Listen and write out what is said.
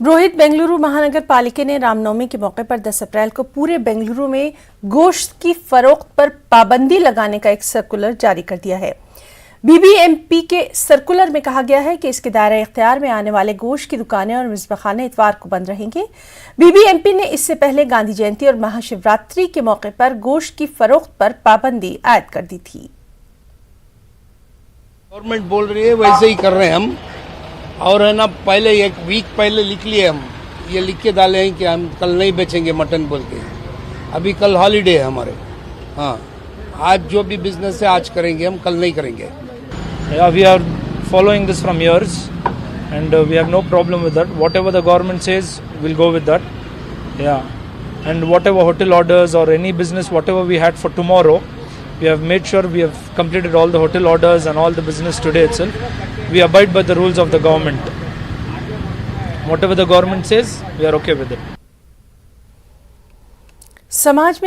रोहित बेंगलुरु महानगर पालिका ने रामनवमी के मौके पर 10 अप्रैल को पूरे बेंगलुरु में गोश्त की फरोख्त पर पाबंदी लगाने का एक सर्कुलर जारी कर दिया है। बीबीएमपी के सर्कुलर में कहा गया है कि इसके दायरे इख्तियार में आने वाले गोश्त की दुकानें और मिज़बाखाने इतवार को बंद रहेंगे। बीबीएमपी ने इससे पहले गांधी जयंती और महाशिवरात्रि के मौके पर गोश्त की फरोख्त पर पाबंदी आयद कर दी थी। गवर्नमेंट बोल रही है वैसे ही कर रहे हैं हम, और है ना, पहले एक वीक पहले लिख लिए हम, ये लिख के डाले हैं कि हम कल नहीं बेचेंगे मटन बोल के। अभी कल हॉलीडे है हमारे। हाँ, आज जो भी बिजनेस है आज करेंगे हम, कल नहीं करेंगे। We are following this from years and we have no problem with that. Whatever the government says, we'll go with that. Yeah. And whatever hotel orders or any business, whatever we had for tomorrow, we have made sure we have completed all the hotel orders and all the business today itself. We abide by the rules of the government. Whatever the government says, we are okay with it. समाज में